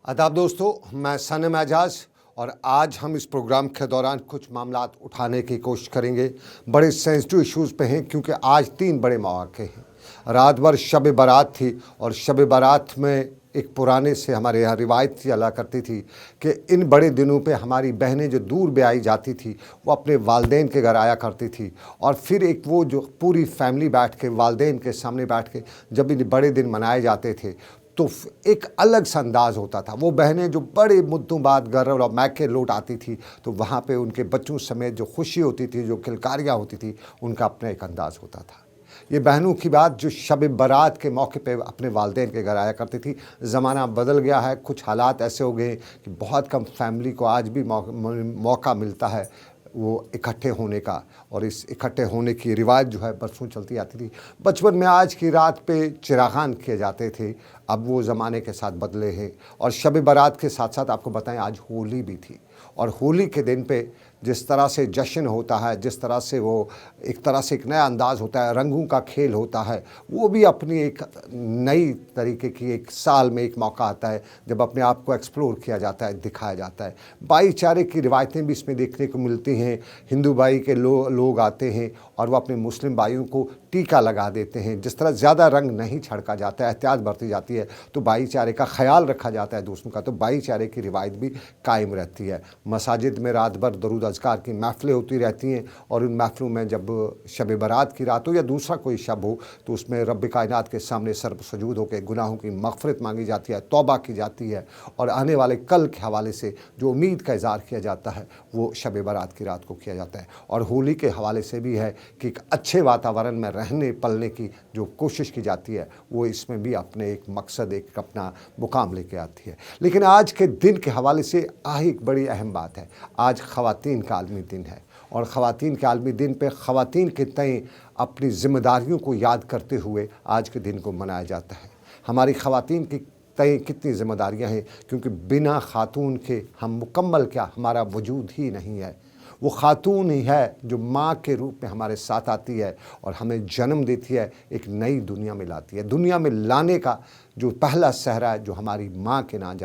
आदाब दोस्तों, मैं सनम एजाज और आज हम इस प्रोग्राम के दौरान कुछ मामलात उठाने की कोशिश करेंगे। बड़े सेंसिटिव इश्यूज़ पे हैं क्योंकि आज 3 बड़े मौके हैं। रात भर शब बारात थी और शब बारात में एक पुराने से हमारे यहाँ रिवायत चला करती थी कि इन बड़े दिनों पे हमारी बहनें जो दूर ब्याई जाती थी वो अपने वालदेन के घर आया करती थी और फिर एक वो जो पूरी फैमिली बैठ के वालदेन के सामने बैठ के जब इन बड़े दिन मनाए जाते थे तो एक अलग सा अंदाज़ होता था। वो बहनें जो बड़े मुद्दों बाद घर और मैके लौट आती थी तो वहाँ पे उनके बच्चों समेत जो खुशी होती थी, जो किलकारियाँ होती थी, उनका अपना एक अंदाज़ होता था। ये बहनों की बात जो शब बारात के मौके पे अपने वालदेन के घर आया करती थी। ज़माना बदल गया है, कुछ हालात ऐसे हो गए कि बहुत कम फैमिली को आज भी मौका मिलता है वो इकट्ठे होने का, और इस इकट्ठे होने की रिवायत जो है बरसों चलती आती थी। बचपन में आज की रात पे चिरागान किए जाते थे, अब वो ज़माने के साथ बदले हैं। और शब बारात के साथ साथ आपको बताएं आज होली भी थी, और होली के दिन पे जिस तरह से जश्न होता है, जिस तरह से वो एक तरह से एक नया अंदाज़ होता है, रंगों का खेल होता है, वो भी अपनी एक नई तरीके की एक साल में एक मौका आता है जब अपने आप को एक्सप्लोर किया जाता है, दिखाया जाता है। भाईचारे की रिवायतें भी इसमें देखने को मिलती हैं। हिंदू भाई के लोग आते हैं और वो अपने मुस्लिम भाइयों को टीका लगा देते हैं। जिस तरह ज़्यादा रंग नहीं छिड़का जाता है, एहतियात बरती जाती है, तो भाईचारे का ख्याल रखा जाता है दूसरों का, तो भाईचारे की रिवायत भी कायम रहती है। मसाजिद में रात भर दरूद अज़कार की महफ़िलें होती रहती हैं और उन महफ़िलों में जब शब बारात की रात हो या दूसरा कोई शब हो तो उसमें रब कायनात के सामने सर्ब सजूद होकर गुनाहों की मग़फ़िरत मांगी जाती है, तौबा की जाती है, और आने वाले कल के हवाले से जो उम्मीद का इज़हार किया जाता है वो शब बारात की रात को किया जाता है। और होली के हवाले से भी है कि एक अच्छे वातावरण में रहने पलने की जो कोशिश की जाती है वो इसमें भी अपने एक मकसद, एक अपना मुकाम लेके आती है। लेकिन आज के दिन के हवाले से एक बड़ी अहम बात है। आज ख़वातीन का आलमी दिन है और ख़वातीन के आलमी दिन पे ख़वातीन के तय अपनी ज़िम्मेदारियों को याद करते हुए आज के दिन को मनाया जाता है। हमारी ख़वातीन की तय कितनी ज़िम्मेदारियाँ हैं, क्योंकि बिना ख़ातून के हम मुकम्मल क्या, हमारा वजूद ही नहीं है। वो ख़ातून ही है जो माँ के रूप में हमारे साथ आती है और हमें जन्म देती है, एक नई दुनिया में लाती है। दुनिया में लाने का जो पहला सहरा है जो हमारी माँ के नाम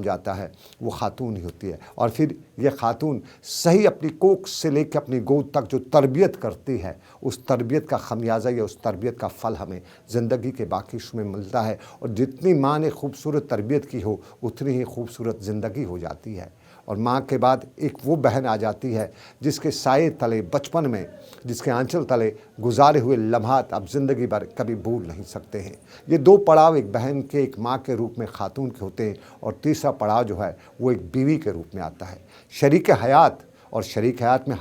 जाता है वो ख़ातून ही होती है। और फिर ये ख़ातून सही अपनी कोख से लेकर अपनी गोद तक जो तरबियत करती है, उस तरबियत का खमियाजा या उस तरबियत का फल हमें ज़िंदगी के बाकी में मिलता है। और जितनी माँ ने खूबसूरत तरबियत की हो उतनी ही खूबसूरत ज़िंदगी हो जाती है। और माँ के बाद एक वो बहन आ जाती है जिसके साए तले बचपन में, जिसके आंचल तले गुजारे हुए लम्हात आप ज़िंदगी भर कभी भूल नहीं सकते हैं। ये 2 पड़ाव एक बहन के, एक माँ के रूप में ख़ातून के होते हैं, और तीसरा पड़ाव जो है वो एक बीवी के रूप में आता है, शरीक हयात। और शरीक हयात में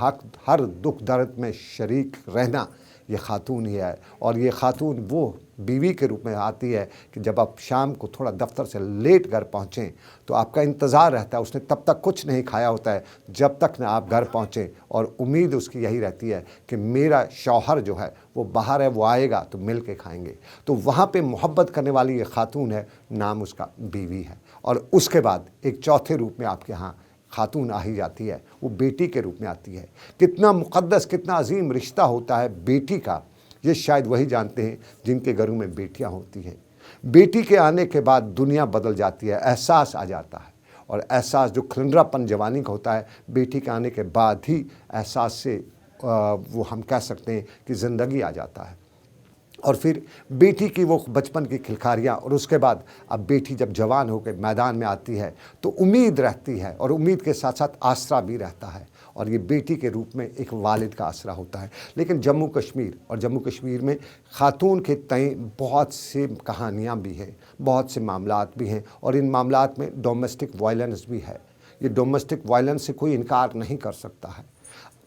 हर दुख दर्द में शरीक रहना ये ख़ातून ही है। और ये ख़ातून वो बीवी के रूप में आती है कि जब आप शाम को थोड़ा दफ्तर से लेट घर पहुँचें तो आपका इंतज़ार रहता है, उसने तब तक कुछ नहीं खाया होता है जब तक ना आप घर पहुँचें, और उम्मीद उसकी यही रहती है कि मेरा शौहर जो है वो बाहर है, वो आएगा तो मिल के खाएंगे। तो वहाँ पे मोहब्बत करने वाली ये ख़ातून है, नाम उसका बीवी है। और उसके बाद एक चौथे रूप में आपके यहाँ ख़ातून आ ही जाती है, वो बेटी के रूप में आती है। कितना मुक़द्दस, कितना अजीम रिश्ता होता है बेटी का, ये शायद वही जानते हैं जिनके घरों में बेटियां होती हैं। बेटी के आने के बाद दुनिया बदल जाती है, एहसास आ जाता है, और एहसास जो खिलंद्रापन जवानी का होता है बेटी के आने के बाद ही एहसास से वो हम कह सकते हैं कि ज़िंदगी आ जाता है। और फिर बेटी की वो बचपन की खिलकारियाँ, और उसके बाद अब बेटी जब जवान होकर मैदान में आती है तो उम्मीद रहती है, और उम्मीद के साथ साथ आसरा भी रहता है, और ये बेटी के रूप में एक वालिद का आसरा होता है। लेकिन जम्मू कश्मीर में ख़ातून के तय बहुत सी कहानियाँ भी हैं, बहुत से मामलात भी हैं, और इन मामलात में डोमेस्टिक वायलेंस भी है। ये डोमेस्टिक वायलेंस से कोई इनकार नहीं कर सकता है।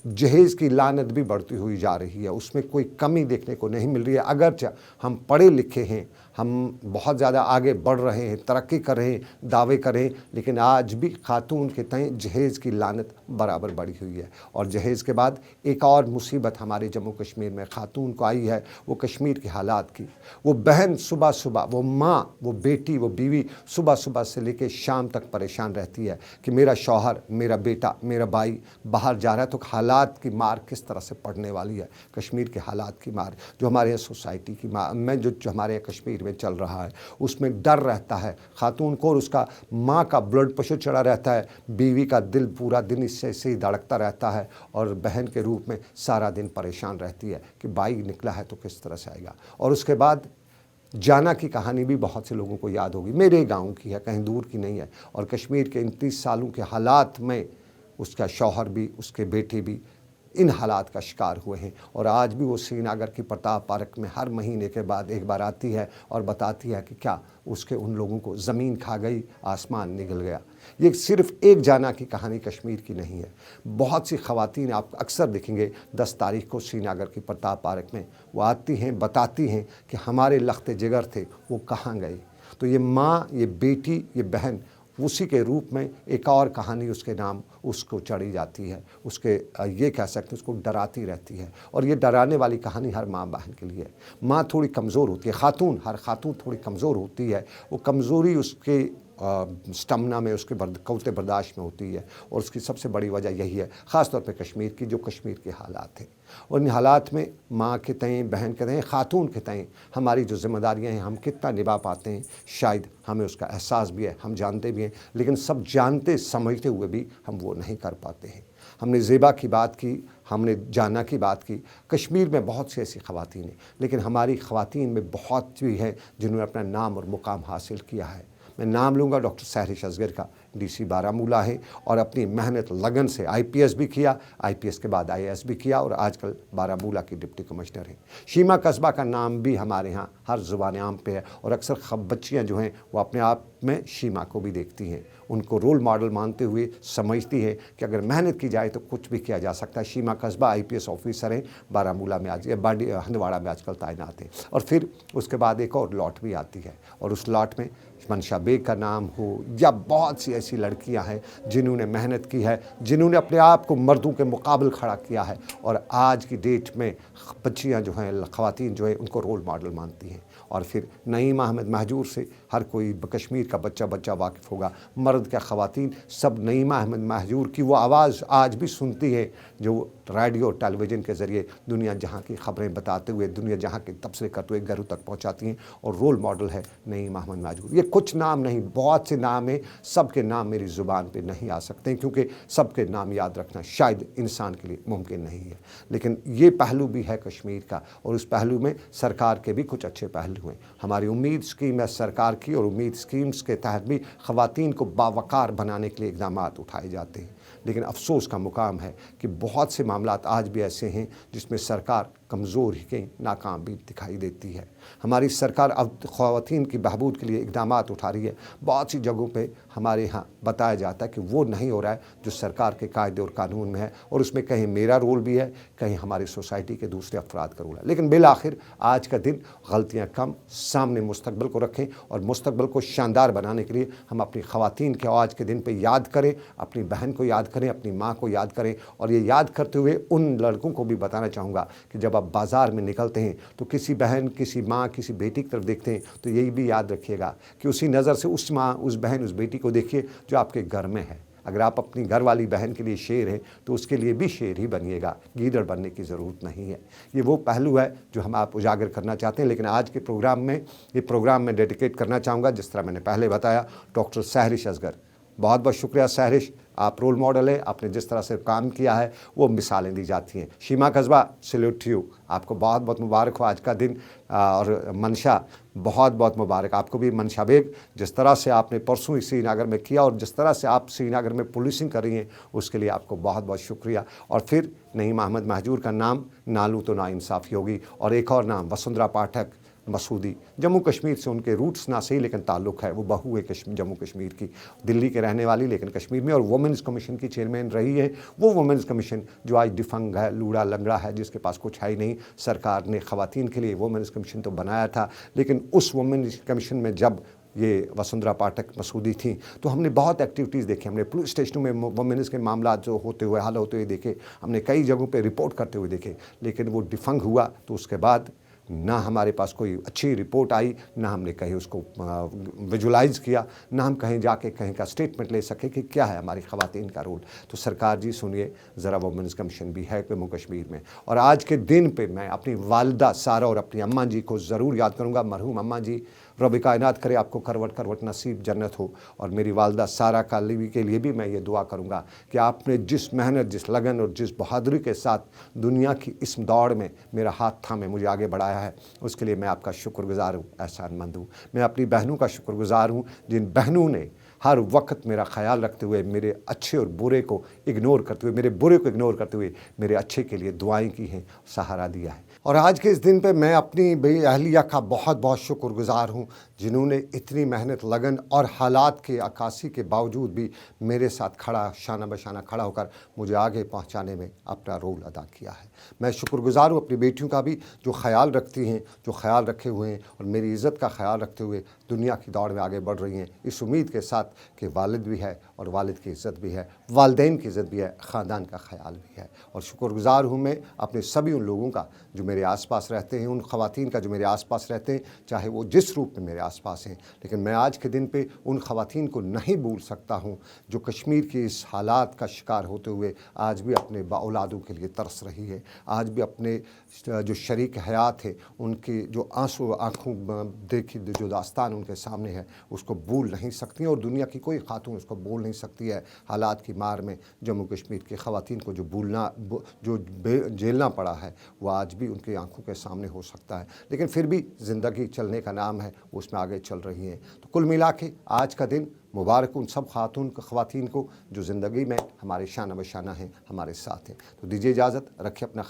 जहेज़ की लानत भी बढ़ती हुई जा रही है, उसमें कोई कमी देखने को नहीं मिल रही है। अगरचे हम पढ़े लिखे हैं, हम बहुत ज़्यादा आगे बढ़ रहे हैं, तरक्की कर रहे हैं, दावे कर रहे हैं, लेकिन आज भी ख़ातून के तय जहेज़ की लानत बराबर बढ़ी हुई है। और जहेज़ के बाद एक और मुसीबत हमारे जम्मू कश्मीर में ख़ातून को आई है, वो कश्मीर के हालात की। वो बहन सुबह सुबह, वो माँ, वो बेटी, वो बीवी सुबह सुबह से लेकर शाम तक परेशान रहती है कि मेरा शौहर, मेरा बेटा, मेरा भाई बाहर जा रहा है, तो हालात की मार किस तरह से पड़ने वाली है। कश्मीर के हालात की मार, जो हमारे यहाँ सोसाइटी की मार में जो हमारे यहाँ कश्मीर कश्मीर में चल रहा है, उसमें डर रहता है खातून को, और उसका माँ का ब्लड प्रेशर चढ़ा रहता है, बीवी का दिल पूरा दिन इससे ही धड़कता रहता है, और बहन के रूप में सारा दिन परेशान रहती है कि भाई निकला है तो किस तरह से आएगा। और उसके बाद जाना की कहानी भी बहुत से लोगों को याद होगी, मेरे गांव की है, कहीं दूर की नहीं है। और कश्मीर के इन 30 सालों के हालात में उसका शौहर भी, उसके बेटे भी इन हालात का शिकार हुए हैं। और आज भी वो श्रीनगर की प्रताप पार्क में हर महीने के बाद एक बार आती है और बताती है कि क्या उसके उन लोगों को ज़मीन खा गई, आसमान निगल गया। ये सिर्फ एक जाना की कहानी कश्मीर की नहीं है। बहुत सी ख़वातीन आप अक्सर देखेंगे 10 तारीख को श्रीनगर की प्रताप पार्क में वो आती हैं, बताती हैं कि हमारे लख्ते जिगर थे, वो कहाँ गए। तो ये माँ, ये बेटी, ये बहन, उसी के रूप में एक और कहानी उसके नाम उसको चढ़ी जाती है, उसके ये कह सकते हैं उसको डराती रहती है। और ये डराने वाली कहानी हर माँ बहन के लिए है। माँ थोड़ी कमज़ोर होती है, खातून, हर खातून थोड़ी कमज़ोर होती है। वो कमज़ोरी उसके स्टमना में, उसके क़ुव्वत बर्दाश्त में होती है। और उसकी सबसे बड़ी वजह यही है, ख़ास तौर पे कश्मीर की, जो कश्मीर के हालात हैं। और इन हालात में माँ के तय, बहन के तय, खातून के तय हमारी जो ज़िम्मेदारियाँ हैं हम कितना निभा पाते हैं, शायद हमें उसका एहसास भी है, हम जानते भी हैं, लेकिन सब जानते समझते हुए भी हम वो नहीं कर पाते हैं। हमने ज़ेबा की बात की, हमने जाना की बात की। कश्मीर में बहुत सी ऐसी ख़वातीन हैं, लेकिन हमारी ख़वातीन में बहुत भी हैं जिन्होंने अपना नाम और मुकाम हासिल किया है। मैं नाम लूँगा डॉक्टर सहरिश असगर का, डीसी बारामूला है, और अपनी मेहनत लगन से आईपीएस भी किया, आईपीएस के बाद आईएएस भी किया, और आजकल बारामूला की डिप्टी कमिश्नर हैं। शीमा कस्बा का नाम भी हमारे यहाँ हर ज़ुबान आम पे है, और अक्सर बच्चियाँ जो हैं वो अपने आप में शीमा को भी देखती हैं, उनको रोल मॉडल मानते हुए समझती है कि अगर मेहनत की जाए तो कुछ भी किया जा सकता है। शीमा कस्बा आईपीएस ऑफिसर हैं, बारामूला में आज, हंदवाड़ा में आजकल तैनात हैं। और फिर उसके बाद एक और लॉट भी आती है, और उस लॉट में मंशा बेग का नाम हो, या बहुत सी ऐसी लड़कियां हैं जिन्होंने मेहनत की है, जिन्होंने अपने आप को मर्दों के मुकाबले खड़ा किया है, और आज की डेट में बच्चियां जो हैं, ख़वातीन जो हैं, उनको रोल मॉडल मानती हैं। और फिर नईम अहमद महजूर से हर कोई कश्मीर का बच्चा वाकिफ़ होगा, मर्द क्या ख़वातीन सब नईम अहमद महजूर की वो आवाज़ आज भी सुनती है, जो रेडियो और टेलीविज़न के ज़रिए दुनिया जहाँ की ख़बरें बताते हुए, दुनिया जहाँ के तबसरे करते हुए घरों तक पहुँचाती हैं, और रोल मॉडल है नईम अहमद महजूर। ये कुछ नाम नहीं, बहुत से नाम हैं, सबके नाम मेरी ज़ुबान पे नहीं आ सकते, क्योंकि सबके नाम याद रखना शायद इंसान के लिए मुमकिन नहीं है। लेकिन ये पहलू भी है कश्मीर का, और उस पहलू में सरकार के भी कुछ अच्छे पहलू हैं। हमारी उम्मीद स्कीम है सरकार की, और उम्मीद स्कीम्स के तहत भी ख़वातीन को बावकार बनाने के लिए इक़दाम उठाए जाते हैं। लेकिन अफसोस का मुकाम है कि बहुत से मामलात आज भी ऐसे हैं जिसमें सरकार कमज़ोर ही कहीं नाकाम भी दिखाई देती है। हमारी सरकार अब ख़वातीन की बहबूद के लिए इक़दाम उठा रही है। बहुत सी जगहों पे हमारे यहाँ बताया जाता है कि वो नहीं हो रहा है जो सरकार के कायदे और कानून में है, और उसमें कहीं मेरा रोल भी है, कहीं हमारी सोसाइटी के दूसरे अफराद का रोल है। लेकिन बिल आखिर आज का दिन गलतियाँ कम, सामने मुस्तकबिल को रखें, और मुस्तकबिल को शानदार बनाने के लिए हम अपनी ख़वातीन के आज के दिन पर याद करें, अपनी बहन को याद करें, अपनी माँ को याद करें। और ये याद करते हुए उन लड़कों को भी बताना चाहूँगा कि जब आप बाज़ार में निकलते हैं तो किसी बहन, किसी माँ, किसी बेटी की तरफ देखते हैं तो यही भी याद रखिएगा कि उसी नज़र से उस माँ, उस बहन, उस बेटी को देखिए जो आपके घर में है। अगर आप अपनी घर वाली बहन के लिए शेर हैं तो उसके लिए भी शेर ही बनिएगा, गीदड़ बनने की ज़रूरत नहीं है। ये वो पहलू है जो हम आप उजागर करना चाहते हैं। लेकिन आज के प्रोग्राम में, ये प्रोग्राम में डेडिकेट करना चाहूँगा, जिस तरह मैंने पहले बताया, डॉक्टर सहरिश असगर। बहुत बहुत शुक्रिया सहरिश, आप रोल मॉडल हैं, आपने जिस तरह से काम किया है वो मिसालें दी जाती हैं। शीमा कस्बा, सैल्यूट टू यू, आपको बहुत बहुत मुबारक हो आज का दिन। और मंशा, बहुत बहुत मुबारक आपको भी। मंशा बेग, जिस तरह से आपने परसों श्रीनगर में किया और जिस तरह से आप श्रीनगर में पुलिसिंग कर रही हैं, उसके लिए आपको बहुत बहुत शुक्रिया। और फिर नईम अहमद महजूर का नाम ना लूँ तो नाइंसाफ़ी होगी। और एक और नाम, वसुंधरा पाठक मसूदी, जम्मू कश्मीर से उनके रूट्स ना सही लेकिन ताल्लुक़ है, वो बहू है जम्मू कश्मीर की, दिल्ली के रहने वाली लेकिन कश्मीर में, और वुमेंस कमीशन की चेयरमैन रही है। वो वुमेंस कमीशन जो आज डिफंग है, लूड़ा लंगड़ा है, जिसके पास कुछ है ही नहीं। सरकार ने ख़वातीन के लिए वुमेंस कमीशन तो बनाया था, लेकिन उस वुमेंस कमीशन में जब ये वसुंधरा पाठक मसूदी थी तो हमने बहुत एक्टिविटीज़ देखी। हमने पुलिस स्टेशनों में वुमेन्स के मामला जो होते हुए, हल होते हुए देखे, हमने कई जगहों पे रिपोर्ट करते हुए देखे। लेकिन वो डिफंग हुआ तो उसके बाद ना हमारे पास कोई अच्छी रिपोर्ट आई, ना हमने कहीं उसको विजुलाइज़ किया, ना हम कहीं जाके कहीं का स्टेटमेंट ले सके कि क्या है हमारी ख़वातीन का रोल। तो सरकार जी सुनिए ज़रा, वुमेंस कमीशन भी है जम्मू कश्मीर में। और आज के दिन पे मैं अपनी वालिदा सारा और अपनी अम्मा जी को ज़रूर याद करूँगा। मरहूम अम्मा जी, रब कायनात करे आपको करवट करवट नसीब जन्नत हो। और मेरी वालिदा सारा कालीवी के लिए भी मैं ये दुआ करूँगा कि आपने जिस मेहनत, जिस लगन और जिस बहादुरी के साथ दुनिया की इस दौड़ में मेरा हाथ थामे मुझे आगे बढ़ाया है, उसके लिए मैं आपका शुक्रगुज़ार हूँ, एहसानमंद हूँ। मैं अपनी बहनों का शुक्रगुज़ार हूँ जिन बहनों ने हर वक्त मेरा ख्याल रखते हुए, मेरे अच्छे और बुरे को इग्नोर करते हुए, मेरे बुरे को इग्नोर करते हुए मेरे अच्छे के लिए दुआएं की हैं, सहारा दिया है। और आज के इस दिन पे मैं अपनी बड़ी अहलिया का बहुत बहुत शुक्रगुज़ार हूँ जिन्होंने इतनी मेहनत, लगन और हालात के अक्कासी के बावजूद भी मेरे साथ खड़ा, शाना बशाना खड़ा होकर मुझे आगे पहुँचाने में अपना रोल अदा किया है। मैं शुक्रगुज़ार हूँ अपनी बेटियों का भी, जो ख्याल रखती हैं, जो ख्याल रखे हुए हैं और मेरी इज़्ज़त का ख्याल रखते हुए दुनिया की दौड़ में आगे बढ़ रही हैं, इस उम्मीद के साथ कि वालिद भी है और वालिद की इज़्ज़त भी है, वालिदैन की इज़्ज़त भी है, ख़ानदान का ख्याल भी है। और शुक्रगुज़ार हूँ मैं अपने सभी उन लोगों का जो मेरे आसपास रहते हैं, उन ख़वातीन का जो मेरे आसपास रहते हैं, चाहे वो जिस रूप में मेरे आसपास हैं। लेकिन मैं आज के दिन पे उन ख़वातीन को नहीं भूल सकता हूँ जो कश्मीर के इस हालात का शिकार होते हुए आज भी अपने औलादों के लिए तरस रही है, आज भी अपने जो शरीक हयात है उनकी जो आंसू आँखों देखी जो दास्तान उनके सामने है उसको भूल नहीं सकती और दुनिया की कोई खातून उसको बोल नहीं सकती है। हालात की मार में जम्मू कश्मीर की ख़वातीन को जो झेलना पड़ा है वो आज भी उनकी आंखों के सामने हो सकता है, लेकिन फिर भी ज़िंदगी चलने का नाम है, उसमें आगे चल रही हैं। तो कुल मिला के आज का दिन मुबारक उन सब ख़वातीन को जो ज़िंदगी में हमारे शाना बशाना हैं, हमारे साथ हैं। तो दीजिए इजाज़त, रखिए अपना